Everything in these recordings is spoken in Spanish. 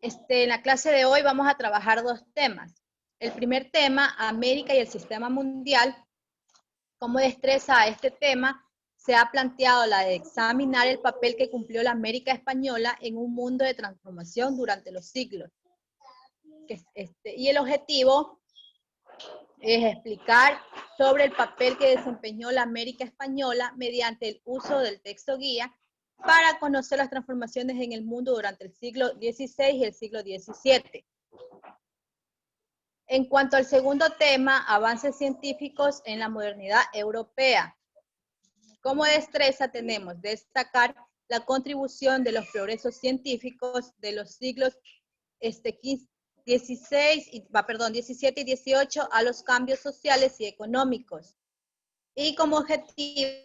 En la clase de hoy vamos a trabajar dos temas. El primer tema, América y el sistema mundial. Como destreza a este tema, se ha planteado la de examinar el papel que cumplió la América española en un mundo de transformación durante los siglos. Y el objetivo es explicar sobre el papel que desempeñó la América española mediante el uso del texto guía para conocer las transformaciones en el mundo durante el siglo XVI y el siglo XVII. En cuanto al segundo tema, avances científicos en la modernidad europea. Como destreza tenemos destacar la contribución de los progresos científicos de los siglos XVII y XVIII a los cambios sociales y económicos. Y como objetivo,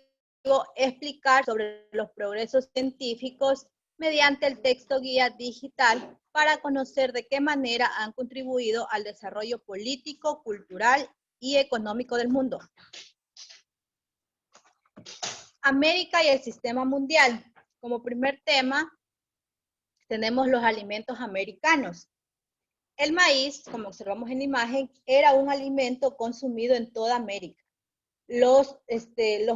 explicar sobre los progresos científicos mediante el texto guía digital para conocer de qué manera han contribuido al desarrollo político, cultural y económico del mundo. América y el sistema mundial. Como primer tema, tenemos los alimentos americanos. El maíz, como observamos en la imagen, era un alimento consumido en toda América. Los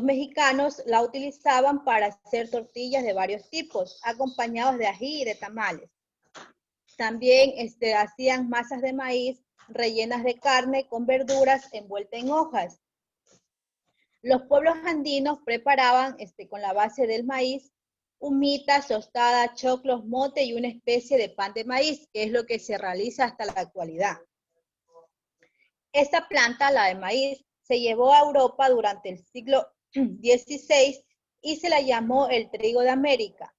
mexicanos la utilizaban para hacer tortillas de varios tipos, acompañados de ají y de tamales. También hacían masas de maíz rellenas de carne con verduras envueltas en hojas. Los pueblos andinos preparaban con la base del maíz humitas, tostadas, choclos, mote y una especie de pan de maíz, que es lo que se realiza hasta la actualidad. Esta planta, la de maíz, se llevó a Europa durante el siglo XVI y se la llamó el trigo de América.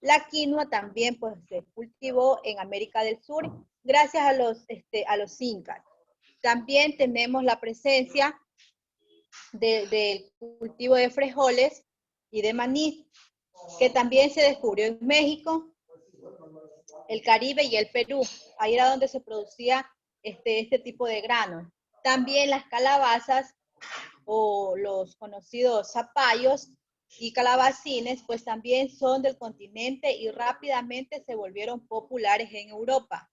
La quinoa también pues, se cultivó en América del Sur gracias a los incas. También tenemos la presencia del cultivo de frijoles y de maní, que también se descubrió en México, el Caribe y el Perú. Ahí era donde se producía este tipo de granos. También las calabazas o los conocidos zapallos y calabacines, pues también son del continente y rápidamente se volvieron populares en Europa.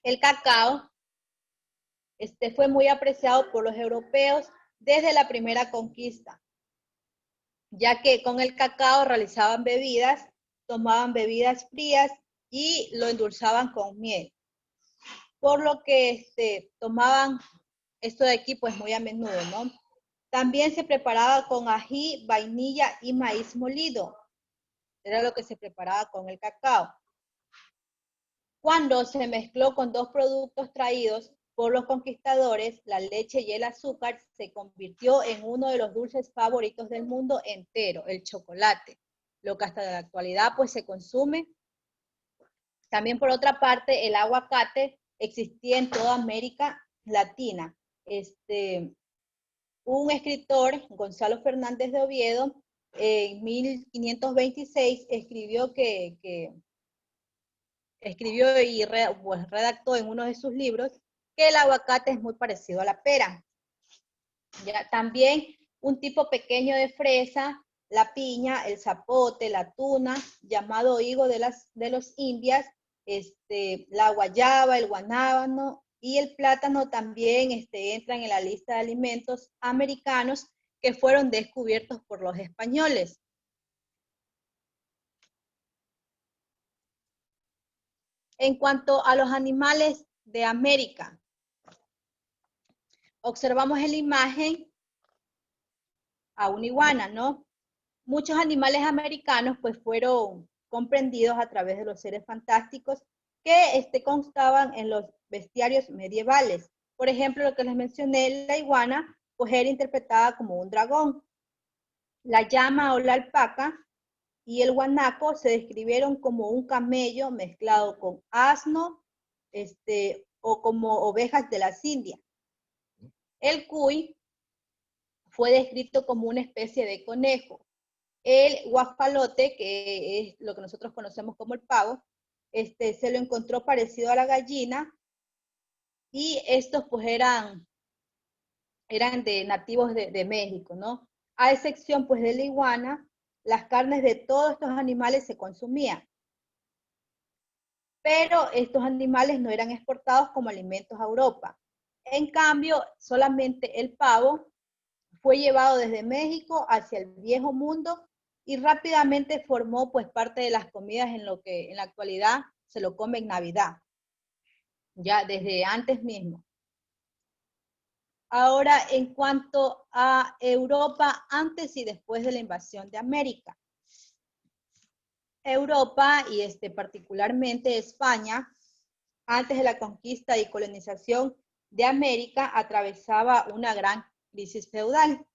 El cacao fue muy apreciado por los europeos desde la primera conquista, ya que con el cacao realizaban bebidas, tomaban bebidas frías y lo endulzaban con miel. Por lo que tomaban esto de aquí pues muy a menudo, ¿no? También se preparaba con ají, vainilla y maíz molido. Era lo que se preparaba con el cacao. Cuando se mezcló con dos productos traídos por los conquistadores, la leche y el azúcar, se convirtió en uno de los dulces favoritos del mundo entero, el chocolate, lo que hasta la actualidad pues se consume. También por otra parte, el aguacate existía en toda América Latina. Un escritor, Gonzalo Fernández de Oviedo, en 1526 escribió y redactó en uno de sus libros que el aguacate es muy parecido a la pera. Ya, también un tipo pequeño de fresa, la piña, el zapote, la tuna, llamado higo de los indias, la guayaba, el guanábano y el plátano también entran en la lista de alimentos americanos que fueron descubiertos por los españoles. En cuanto a los animales de América, observamos en la imagen a una iguana, ¿no? Muchos animales americanos pues fueron comprendidos a través de los seres fantásticos que constaban en los bestiarios medievales. Por ejemplo, lo que les mencioné, la iguana pues era interpretada como un dragón. La llama o la alpaca y el guanaco se describieron como un camello mezclado con asno o como ovejas de las Indias. El cuy fue descrito como una especie de conejo. El guajolote, que es lo que nosotros conocemos como el pavo, se lo encontró parecido a la gallina y estos pues eran de nativos de México, ¿no? A excepción pues de la iguana, las carnes de todos estos animales se consumían. pero estos animales no eran exportados como alimentos a Europa. En cambio, solamente el pavo fue llevado desde México hacia el Viejo Mundo y rápidamente formó pues parte de las comidas en lo que en la actualidad se lo come en Navidad, ya desde antes mismo. Ahora, en cuanto a Europa antes y después de la invasión de América. Europa y particularmente España, antes de la conquista y colonización de América, atravesaba una gran crisis feudal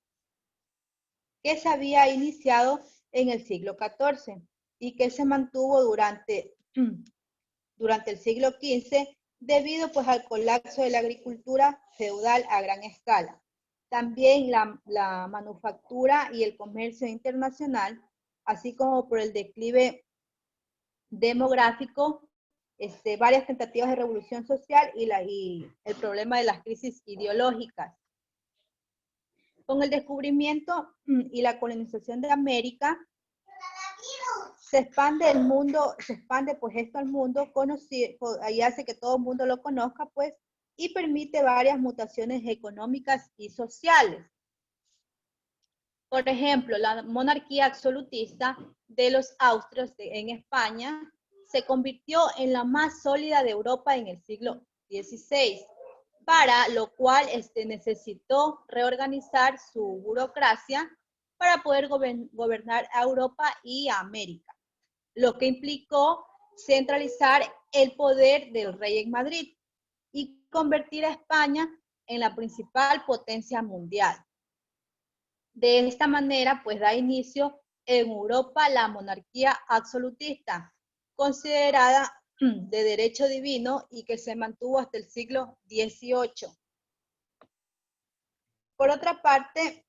que se había iniciado en el siglo XIV y que se mantuvo durante el siglo XV debido pues al colapso de la agricultura feudal a gran escala. También la manufactura y el comercio internacional, así como por el declive demográfico, varias tentativas de revolución social y el problema de las crisis ideológicas. Con el descubrimiento y la colonización de América, se expande el mundo, se expande pues esto al mundo, y hace que todo el mundo lo conozca pues, y permite varias mutaciones económicas y sociales. Por ejemplo, la monarquía absolutista de los austrias en España se convirtió en la más sólida de Europa en el siglo XVI, para lo cual necesitó reorganizar su burocracia para poder gobernar a Europa y a América, lo que implicó centralizar el poder del rey en Madrid y convertir a España en la principal potencia mundial. De esta manera, pues da inicio en Europa la monarquía absolutista, considerada de derecho divino y que se mantuvo hasta el siglo XVIII. Por otra parte,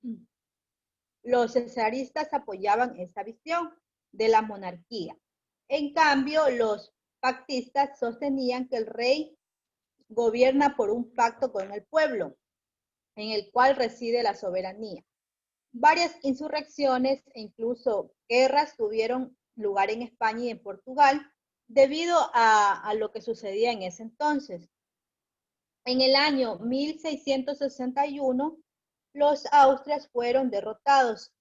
los cesaristas apoyaban esta visión de la monarquía. En cambio, los pactistas sostenían que el rey gobierna por un pacto con el pueblo, en el cual reside la soberanía. Varias insurrecciones e incluso guerras tuvieron lugar en España y en Portugal debido a lo que sucedía en ese entonces. En el año 1661, los austrias fueron derrotados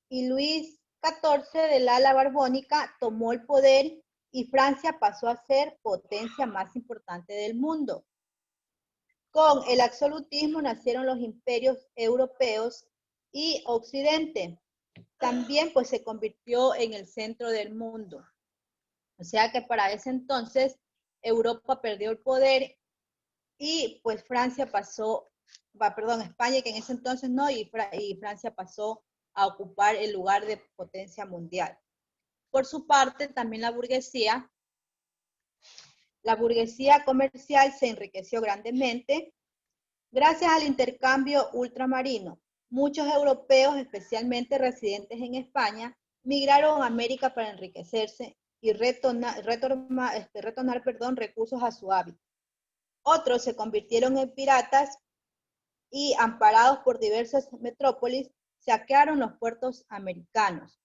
y Luis XIV del ala borbónica tomó el poder y Francia pasó a ser potencia más importante del mundo. Con el absolutismo nacieron los imperios europeos y Occidente. También pues se convirtió en el centro del mundo. O sea que para ese entonces Europa perdió el poder y pues Francia pasó, España que en ese entonces no, y Francia pasó a ocupar el lugar de potencia mundial. Por su parte, también la burguesía comercial se enriqueció grandemente gracias al intercambio ultramarino. Muchos europeos, especialmente residentes en España, migraron a América para enriquecerse y retornar recursos a su hábitat. Otros se convirtieron en piratas y, amparados por diversas metrópolis, saquearon los puertos americanos.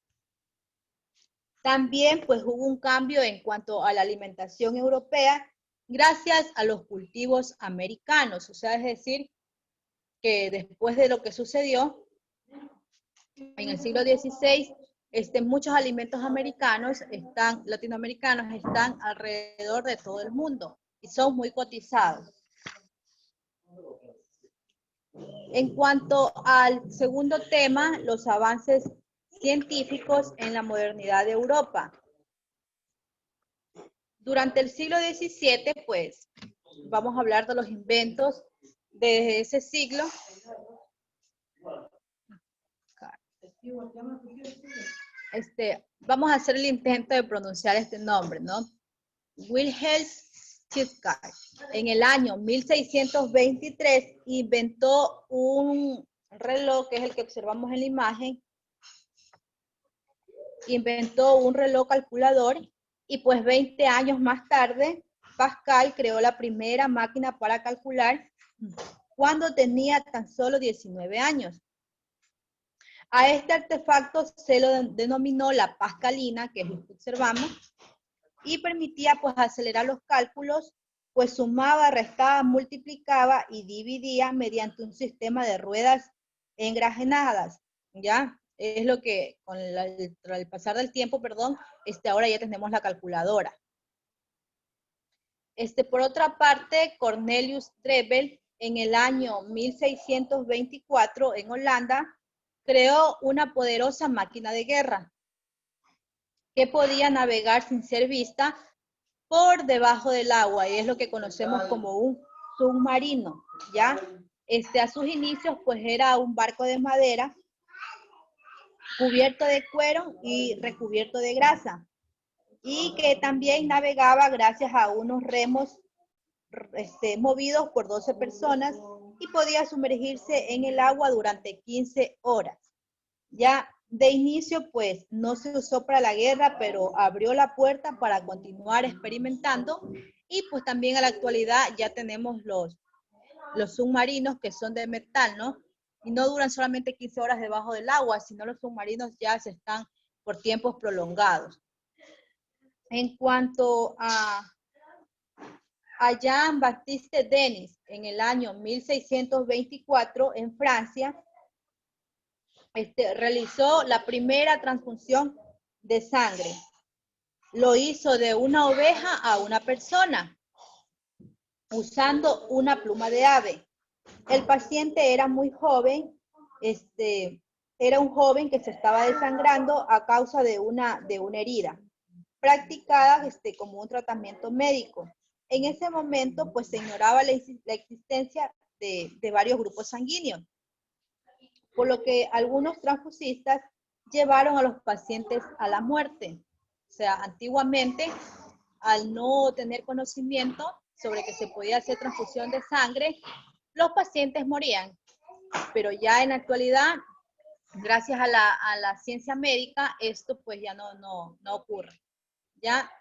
También pues hubo un cambio en cuanto a la alimentación europea gracias a los cultivos americanos, o sea, es decir, que después de lo que sucedió en el siglo XVI, muchos alimentos latinoamericanos están alrededor de todo el mundo y son muy cotizados. En cuanto al segundo tema, los avances científicos en la modernidad de Europa. Durante el siglo XVII, pues, vamos a hablar de los inventos de ese siglo. Vamos a hacer el intento de pronunciar este nombre, ¿no? Wilhelm Tyrkay, en el año 1623, inventó un reloj, que es el que observamos en la imagen. Inventó un reloj calculador y pues 20 años más tarde, Pascal creó la primera máquina para calcular cuando tenía tan solo 19 años. A este artefacto se lo denominó la pascalina, que es lo que observamos, y permitía pues acelerar los cálculos, pues sumaba, restaba, multiplicaba y dividía mediante un sistema de ruedas engraneadas, ¿ya? Es lo que con el pasar del tiempo, perdón, ahora ya tenemos la calculadora. Por otra parte, Cornelius Drebbel, en el año 1624, en Holanda, creó una poderosa máquina de guerra que podía navegar sin ser vista por debajo del agua, y es lo que conocemos como un submarino, ¿ya? A sus inicios, pues era un barco de madera cubierto de cuero y recubierto de grasa, y que también navegaba gracias a unos remos movidos por 12 personas y podía sumergirse en el agua durante 15 horas. Ya de inicio, pues, no se usó para la guerra, pero abrió la puerta para continuar experimentando, y pues también a la actualidad ya tenemos los submarinos que son de metal, ¿no? Y no duran solamente 15 horas debajo del agua, sino los submarinos ya se están por tiempos prolongados. En cuanto a Jean-Baptiste Denis, en el año 1624, en Francia, realizó la primera transfusión de sangre. Lo hizo de una oveja a una persona, usando una pluma de ave. El paciente era muy joven, era un joven que se estaba desangrando a causa de una herida, practicada como un tratamiento médico. En ese momento, pues se ignoraba la existencia de varios grupos sanguíneos, por lo que algunos transfusistas llevaron a los pacientes a la muerte. O sea, antiguamente, al no tener conocimiento sobre que se podía hacer transfusión de sangre, los pacientes morían. Pero ya en la actualidad, gracias a la ciencia médica, esto pues ya no ocurre. ¿Ya?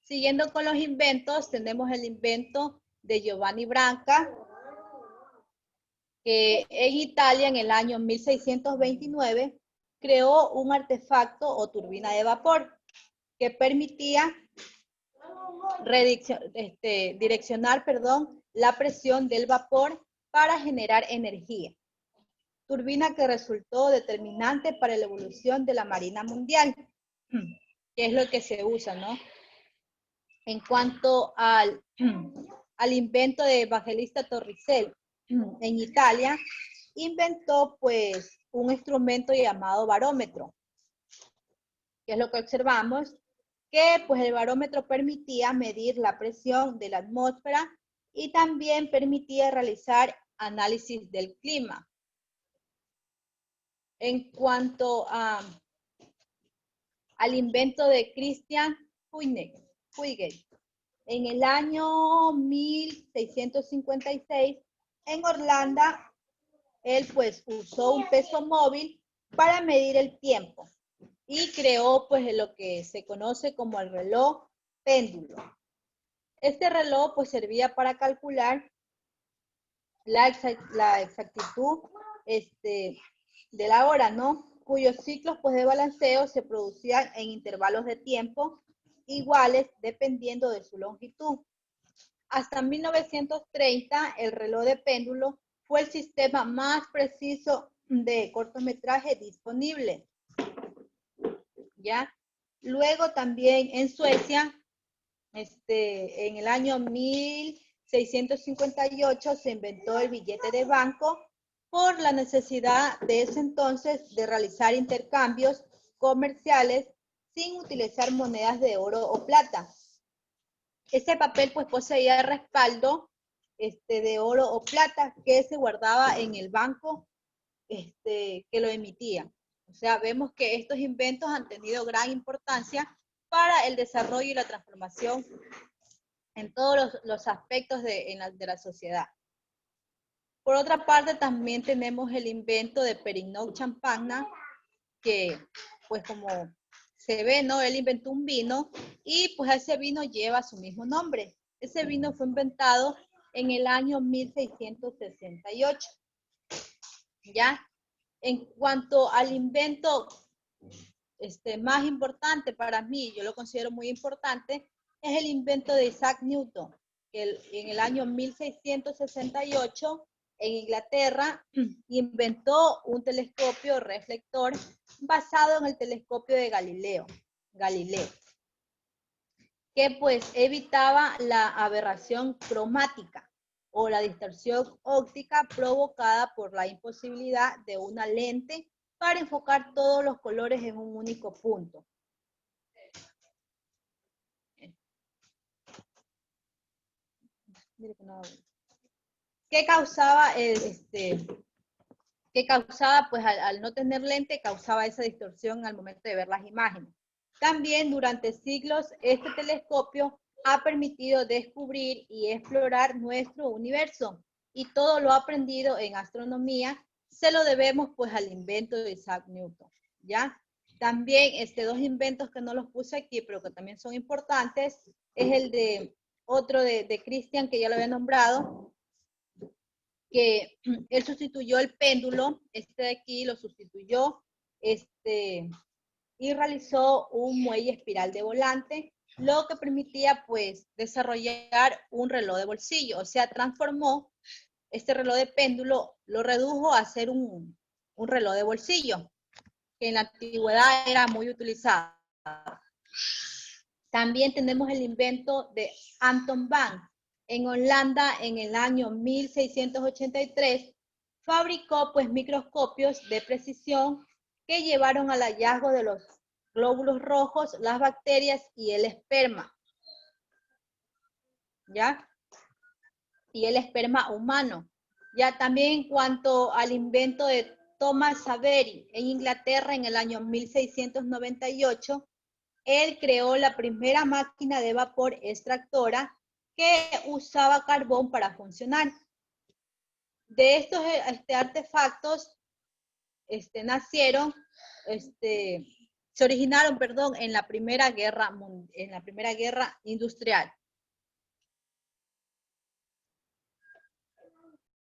Siguiendo con los inventos, tenemos el invento de Giovanni Branca, que en Italia en el año 1629 creó un artefacto o turbina de vapor que permitía direccionar la presión del vapor para generar energía. Turbina que resultó determinante para la evolución de la Marina Mundial, que es lo que se usa, ¿no? En cuanto al invento de Evangelista Torricelli, en Italia, inventó pues un instrumento llamado barómetro, que es lo que observamos, que pues el barómetro permitía medir la presión de la atmósfera y también permitía realizar análisis del clima. En cuanto al invento de Christian Huygens, en el año 1656, en Orlando, él pues usó un peso móvil para medir el tiempo y creó pues lo que se conoce como el reloj péndulo. Este reloj pues servía para calcular la exactitud de la hora, ¿no? Cuyos ciclos pues de balanceo se producían en intervalos de tiempo iguales dependiendo de su longitud. Hasta 1930, el reloj de péndulo fue el sistema más preciso de cortometraje disponible. ¿Ya? Luego también en Suecia, en el año 1658 se inventó el billete de banco por la necesidad de ese entonces de realizar intercambios comerciales sin utilizar monedas de oro o plata. Ese papel pues poseía respaldo de oro o plata que se guardaba en el banco que lo emitía. O sea, vemos que estos inventos han tenido gran importancia para el desarrollo y la transformación en todos los aspectos de la sociedad. Por otra parte, también tenemos el invento de Perignon Champagne, que pues como se ve, ¿no? Él inventó un vino y pues ese vino lleva su mismo nombre. Ese vino fue inventado en el año 1668. ¿Ya? En cuanto al invento más importante para mí, yo lo considero muy importante, es el invento de Isaac Newton, que en el año 1668 en Inglaterra inventó un telescopio reflector basado en el telescopio de Galileo, que pues evitaba la aberración cromática o la distorsión óptica provocada por la imposibilidad de una lente para enfocar todos los colores en un único punto. ¿Qué causaba pues al no tener lente, causaba esa distorsión al momento de ver las imágenes? También durante siglos este telescopio ha permitido descubrir y explorar nuestro universo, y todo lo aprendido en astronomía se lo debemos pues al invento de Isaac Newton, ¿ya? También dos inventos que no los puse aquí, pero que también son importantes, es el de otro de Christian, que ya lo había nombrado, que él sustituyó el péndulo, de aquí lo sustituyó, y realizó un muelle espiral de volante, lo que permitía pues desarrollar un reloj de bolsillo, o sea, transformó este reloj de péndulo, lo redujo a ser un reloj de bolsillo, que en la antigüedad era muy utilizado. También tenemos el invento de Anton Van. En Holanda, en el año 1683, fabricó pues microscopios de precisión que llevaron al hallazgo de los glóbulos rojos, las bacterias y el esperma. ¿Ya? Y el esperma humano. Ya también en cuanto al invento de Thomas Savery en Inglaterra en el año 1698, él creó la primera máquina de vapor extractora que usaba carbón para funcionar. De estos artefactos se originaron, perdón, en la Primera Guerra Industrial.